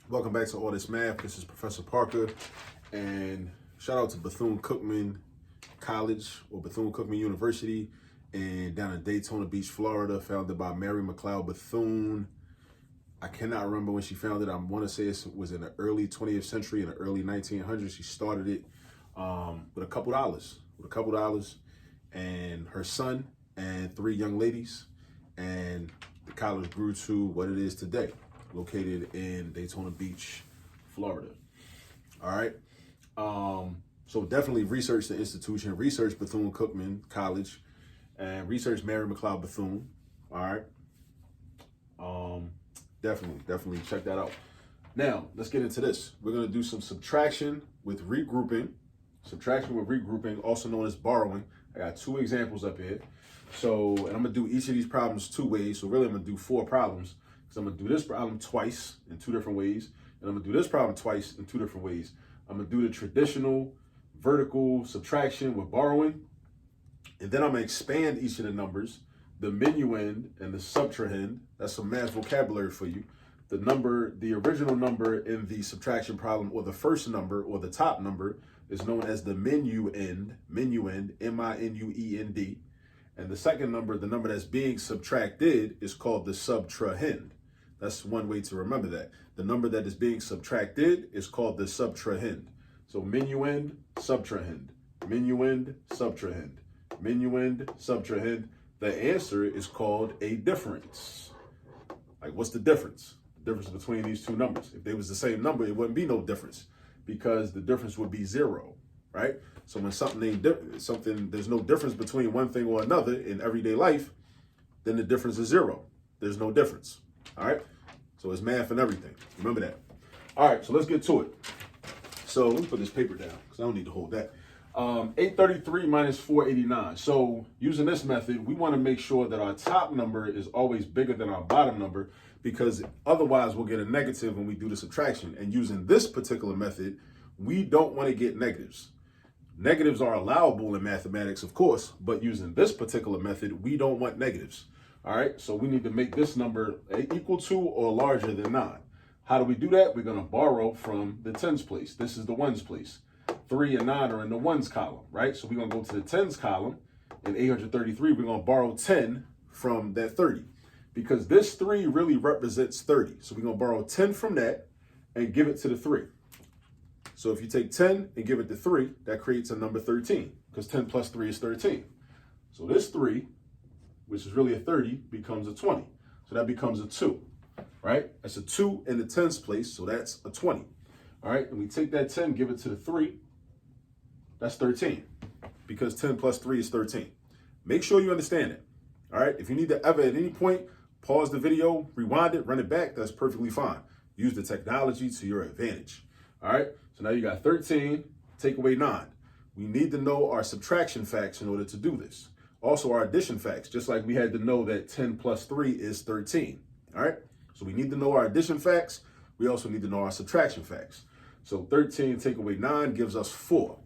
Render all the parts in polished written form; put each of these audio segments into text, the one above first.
Welcome back to All This Math. This is Professor Parker, and shout out to Bethune-Cookman College or Bethune-Cookman University, and down in Daytona Beach, Florida, founded by Mary McLeod Bethune. I cannot remember when she founded it. I want to say it was in the early 20th century, in the early 1900s. She started it with a couple dollars, and her son and 3 young ladies, and the college grew to what it is today, located in Daytona Beach, Florida. All right. So definitely research the institution, research Bethune-Cookman College, and research Mary McLeod Bethune. All right. Definitely check that out. Now, let's get into this. We're going to do some subtraction with regrouping. Subtraction with regrouping, also known as borrowing. I got 2 examples up here. So, and I'm going to do each of these problems 2 ways. So really, I'm going to do 4 problems. So I'm going to do this problem twice in 2 different ways. And I'm going to do this problem twice in 2 different ways. I'm going to do the traditional vertical subtraction with borrowing. And then I'm going to expand each of the numbers, the minuend and the subtrahend. That's some math vocabulary for you. The original number in the subtraction problem, or the first number, or the top number, is known as the minuend, M-I-N-U-E-N-D. And the second number, the number that's being subtracted, is called the subtrahend. That's one way to remember that. The number that is being subtracted is called the subtrahend. So minuend, subtrahend, minuend, subtrahend, minuend, subtrahend. The answer is called a difference. Like, what's the difference? The difference between these 2 numbers. If they was the same number, it wouldn't be no difference, because the difference would be 0, right? So when there's no difference between one thing or another in everyday life, then the difference is 0. There's no difference. All right. So it's math and everything. Remember that. All right. So let's get to it. So let me put this paper down because I don't need to hold that. 833 minus 489. So using this method, we want to make sure that our top number is always bigger than our bottom number, because otherwise we'll get a negative when we do the subtraction. And using this particular method, we don't want to get negatives. Negatives are allowable in mathematics, of course, but using this particular method, we don't want negatives. All right, so we need to make this number equal to or larger than 9. How do we do that? We're going to borrow from the tens place. This is the ones place. 3 and 9 are in the ones column, right? So we're going to go to the tens column. In 833, we're going to borrow 10 from that 30, because this 3 really represents 30. So we're going to borrow 10 from that and give it to the 3. So if you take 10 and give it to 3, that creates a number 13, because 10 plus 3 is 13. So this 3, which is really a 30, becomes a 20. So that becomes a 2, right? That's a 2 in the tens place, so that's a 20. All right, and we take that 10, give it to the 3, that's 13, because 10 plus 3 is 13. Make sure you understand it. All right, if you need to ever at any point pause the video, rewind it, run it back, that's perfectly fine. Use the technology to your advantage. All right, so now you got 13, take away 9. We need to know our subtraction facts in order to do this. Also our addition facts, just like we had to know that 10 plus 3 is 13. All right, so we need to know our addition facts. We also need to know our subtraction facts. So 13 take away 9 gives us 4.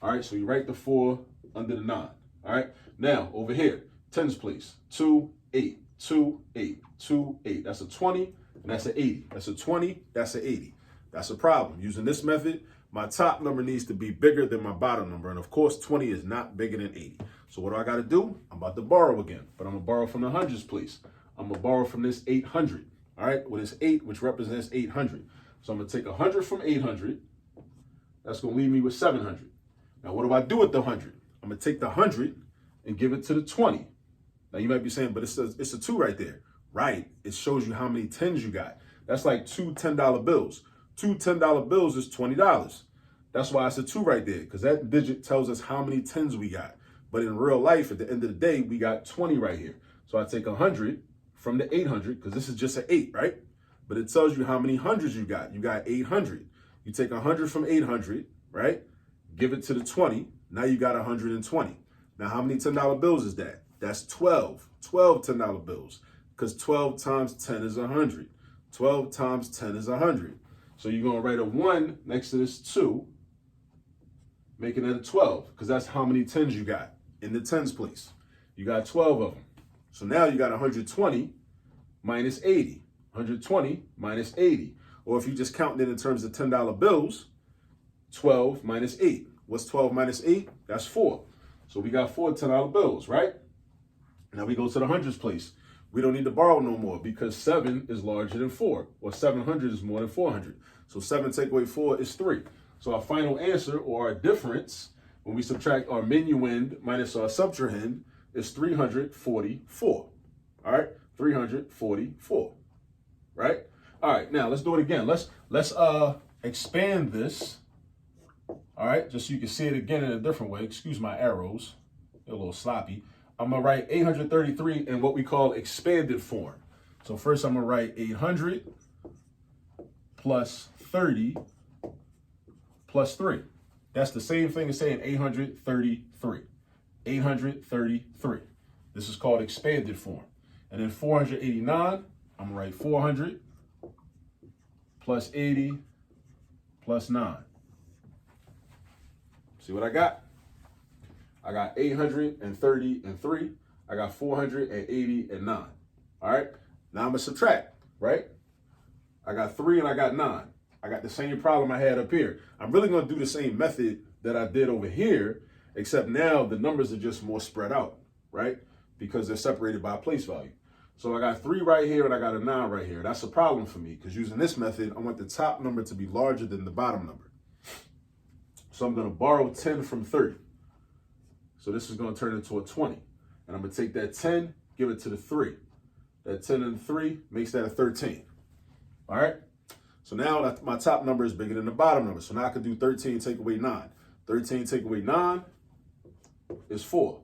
All right, so you write the 4 under the 9. All right, now over here, tens place, 2, 8, 2, 8, 2, 8. That's a 20, and that's an 80. That's a 20, that's an 80. That's a problem. Using this method, my top number needs to be bigger than my bottom number. And of course, 20 is not bigger than 80. So what do I got to do? I'm about to borrow again, but I'm going to borrow from the hundreds place. I'm going to borrow from this 800. All right, well, this 8, which represents 800. So I'm going to take 100 from 800. That's going to leave me with 700. Now, what do I do with the 100? I'm going to take the 100 and give it to the 20. Now, you might be saying, but it's a 2 right there. Right. It shows you how many tens you got. That's like 2 $10 bills. 2 $10 bills is $20. That's why it's a 2 right there, because that digit tells us how many tens we got. But in real life, at the end of the day, we got 20 right here. So I take 100 from the 800, because this is just an 8, right? But it tells you how many hundreds you got. You got 800. You take 100 from 800, right? Give it to the 20. Now you got 120. Now, how many $10 bills is that? That's 12. 12 $10 bills, because 12 times 10 is 100. 12 times 10 is 100. So you're going to write a 1 next to this 2, making it a 12, because that's how many tens you got in the tens place. You got 12 of them. So now you got 120 minus 80. 120 minus 80. Or if you just count it in terms of $10 bills, 12 minus 8. What's 12 minus 8? That's 4. So we got 4 $10 bills, right? Now we go to the hundreds place. We don't need to borrow no more because 7 is larger than 4, or 700 is more than 400. So 7 take away 4 is 3. So our final answer, or our difference, when we subtract our minuend minus our subtrahend, is 344. All right, 344. Right? All right, now let's do it again. Let's expand this. All right, just so you can see it again in a different way. Excuse my arrows, they're a little sloppy. I'm gonna write 833 in what we call expanded form. So first I'm gonna write 800 plus 30 plus 3. That's the same thing as saying 833. 833. This is called expanded form. And then 489, I'm gonna write 400 plus 80 plus 9. See what I got? I got 830 and 3. I got 480 and 9. All right? Now I'm going to subtract, right? I got 3 and I got 9. I got the same problem I had up here. I'm really going to do the same method that I did over here, except now the numbers are just more spread out, right? Because they're separated by place value. So I got 3 right here and I got a 9 right here. That's a problem for me because using this method, I want the top number to be larger than the bottom number. So I'm going to borrow 10 from 30. So this is going to turn into a 20. And I'm going to take that 10, give it to the 3. That 10 and 3 makes that a 13. All right? So now my top number is bigger than the bottom number. So now I can do 13 take away 9. 13 take away 9 is 4.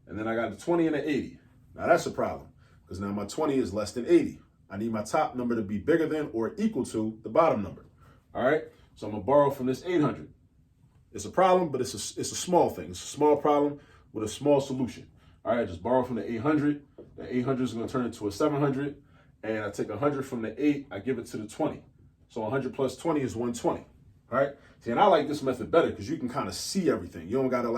And then I got the 20 and the 80. Now that's a problem because now my 20 is less than 80. I need my top number to be bigger than or equal to the bottom number. All right? So I'm going to borrow from this 800. It's a problem, but it's a small thing. It's a small problem with a small solution. All right, just borrow from the 800. The 800 is going to turn into a 700. And I take 100 from the 8. I give it to the 20. So 100 plus 20 is 120. All right. See, and I like this method better because you can kind of see everything. You don't gotta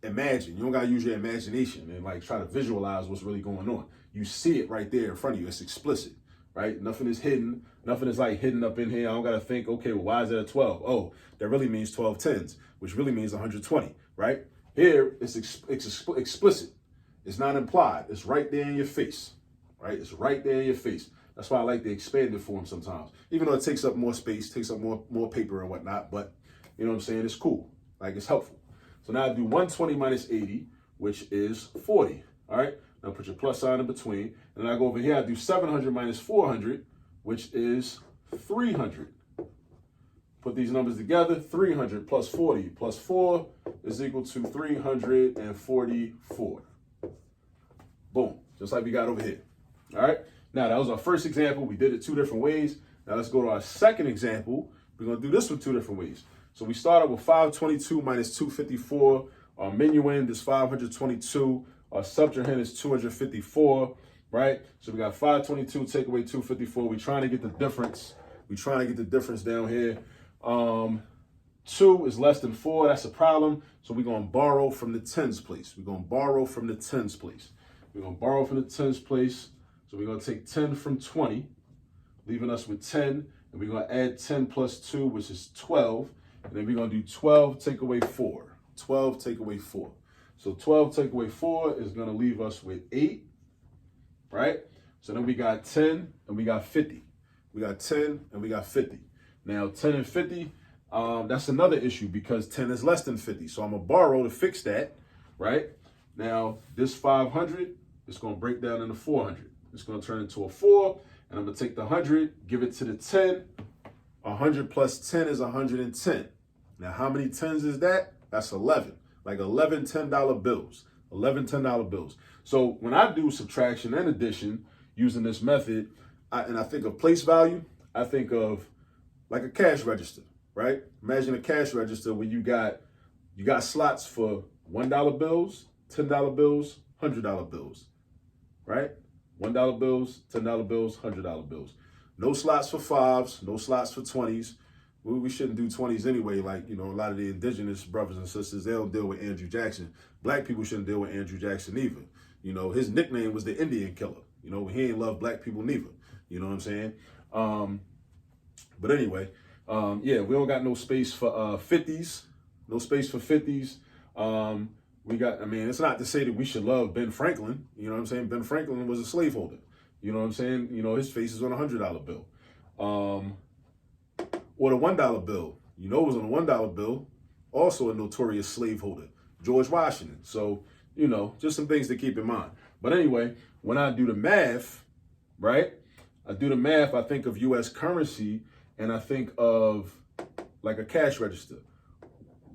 imagine. You don't gotta use your imagination and like try to visualize what's really going on. You see it right there in front of you. It's explicit. Right? Nothing is hidden. Nothing is like hidden up in here. I don't got to think, okay, well, why is that a 12? Oh, that really means 12 tens, which really means 120, right? Here, it's explicit. It's not implied. It's right there in your face, right? It's right there in your face. That's why I like the expanded form sometimes, even though it takes up more space, takes up more paper and whatnot, but you know what I'm saying? It's cool. Like, it's helpful. So now I do 120 minus 80, which is 40, all right? Now put your plus sign in between. And then I go over here, I do 700 minus 400, which is 300. Put these numbers together, 300 plus 40 plus 4 is equal to 344. Boom, just like we got over here. All right, now that was our first example. We did it 2 different ways. Now let's go to our second example. We're gonna do this one 2 different ways. So we started with 522 minus 254. Our minuend is 522. Our subtrahend is 254, right? So we got 522 take away 254. We're trying to get the difference. We're trying to get the difference down here. 2 is less than 4. That's a problem. So we're going to borrow from the tens place. We're going to borrow from the tens place. We're going to borrow from the tens place. So we're going to take 10 from 20, leaving us with 10. And we're going to add 10 plus 2, which is 12. And then we're going to do 12 take away 4. 12 take away 4. So 12 take away 4 is going to leave us with 8, right? So then we got 10 and we got 50. We got 10 and we got 50. Now 10 and 50, that's another issue because 10 is less than 50. So I'm going to borrow to fix that, right? Now this 500 is going to break down into 400. It's going to turn into a 4, and I'm going to take the 100, give it to the 10. 100 plus 10 is 110. Now how many tens is that? That's 11. Like 11 $10 bills, 11 $10 bills. So when I do subtraction and addition using this method, and I think of place value, I think of like a cash register, right? Imagine a cash register where you got slots for $1 bills, $10 bills, $100 bills, right? $1 bills, $10 bills, $100 bills. No slots for 5s, no slots for 20s. We shouldn't do 20s anyway. Like, you know, a lot of the indigenous brothers and sisters, they don't deal with Andrew Jackson. Black people shouldn't deal with Andrew Jackson either. You know, his nickname was the Indian Killer. You know, he ain't love black people neither. You know what I'm saying? But anyway, yeah, we don't got no space for 50s. No space for 50s. We got, I mean, it's not to say that we should love Ben Franklin. You know what I'm saying? Ben Franklin was a slaveholder. You know what I'm saying? You know, his face is on a $100 bill. Or the $1 bill. You know, it was on a $1 bill. Also a notorious slaveholder, George Washington. So, you know, just some things to keep in mind. But anyway, when I do the math, right? I do the math, I think of U.S. currency, and I think of like a cash register.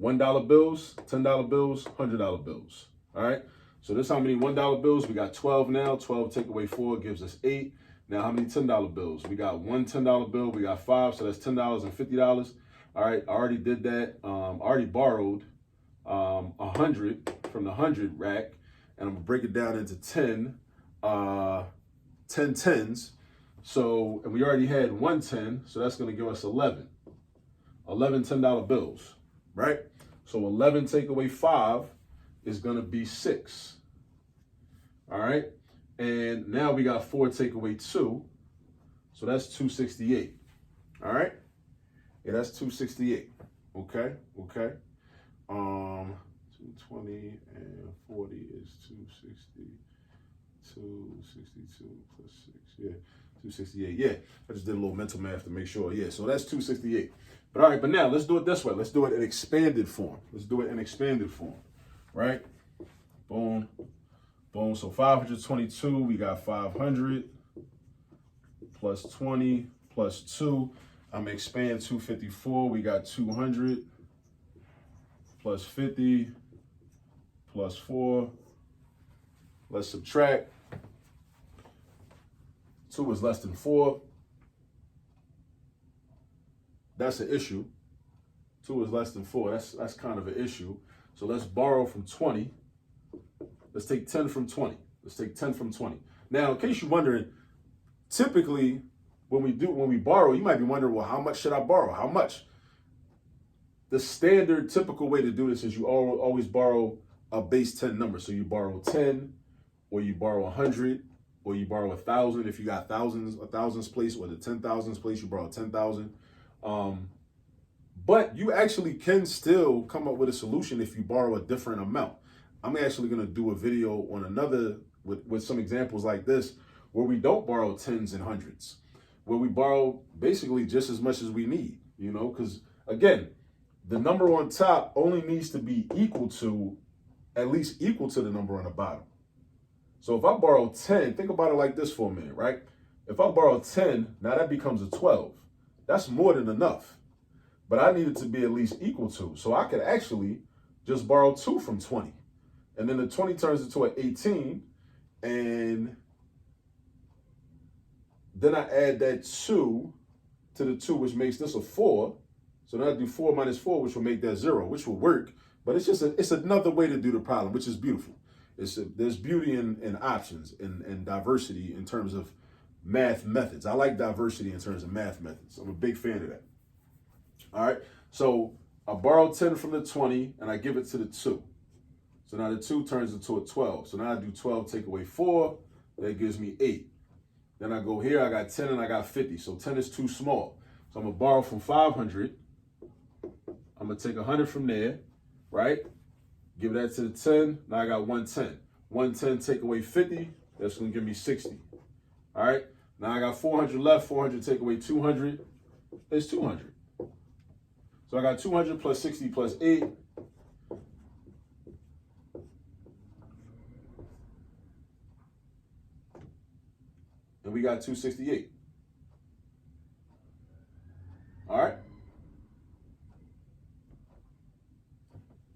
$1 bills, $10 bills, $100 bills. All right. So this how many $1 bills? We got 12 now. 12 take away 4 gives us 8. Now how many $10 bills? We got one $10 bill. We got 5. So that's $10 and $50. All right. I already did that. I already borrowed 100 from the 100 rack, and I'm gonna break it down into 10 tens. So, and we already had 110. So that's gonna give us 11 $10 bills. Right? So 11 take away 5 is going to be 6. All right? And now we got 4 take away 2. So that's 268. All right? Yeah, that's 268. Okay? Okay. 220 and 40 is 260. 262 plus 6. Yeah. 268. Yeah. I just did a little mental math to make sure. Yeah. So that's 268. But all right, but now let's do it this way. Let's do it in expanded form. Let's do it in expanded form, right? Boom, boom. So 522, we got 500 plus 20 plus 2. I'm going to expand 254. We got 200 plus 50 plus 4. Let's subtract. 2 is less than 4. That's an issue. 2 is less than 4. That's kind of an issue. So let's borrow from 20. Let's take 10 from 20. Let's take 10 from 20. Now, in case you're wondering, typically when we borrow, you might be wondering, well, how much should I borrow? How much? The standard typical way to do this is you always borrow a base 10 number. So you borrow 10, or you borrow 100, or you borrow 1,000. If you got thousands place, or the 10,000s place, you borrow 10,000. But you actually can still come up with a solution if you borrow a different amount. I'm actually going to do a video on another with some examples like this, where we don't borrow tens and hundreds, where we borrow basically just as much as we need, you know, because again, the number on top only needs to be at least equal to the number on the bottom. So if I borrow 10, think about it like this for a minute, right? If I borrow 10, now that becomes a 12. That's more than enough. But I need it to be at least equal to. So I could actually just borrow 2 from 20. And then the 20 turns into an 18. And then I add that 2 to the 2, which makes this a 4. So then I do 4 minus 4, which will make that 0, which will work. But it's another way to do the problem, which is beautiful. There's beauty in options and diversity in terms of math methods. I like diversity in terms of math methods. I'm a big fan of that. All right. So I borrow 10 from the 20 and I give it to the 2. So now the 2 turns into a 12. So now I do 12 take away 4. That gives me 8. Then I go here. I got 10 and I got 50. So 10 is too small. So I'm going to borrow from 500. I'm going to take 100 from there. Right. Give that to the 10. Now I got 110. 110 take away 50. That's going to give me 60. All right. Now I got 400 left. 400 take away 200 is 200. So I got 200 plus 60 plus 8. And we got 268. All right.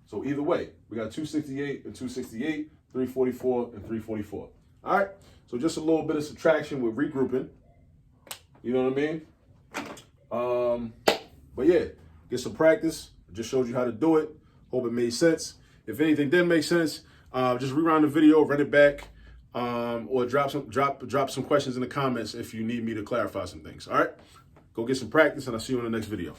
So either way, we got 268 and 268, 344 and 344. All right. So just a little bit of subtraction with regrouping. You know what I mean? But yeah, get some practice. I just showed you how to do it. Hope it made sense. If anything didn't make sense, just rewind the video, run it back, or drop some questions in the comments if you need me to clarify some things. All right. Go get some practice, and I'll see you in the next video.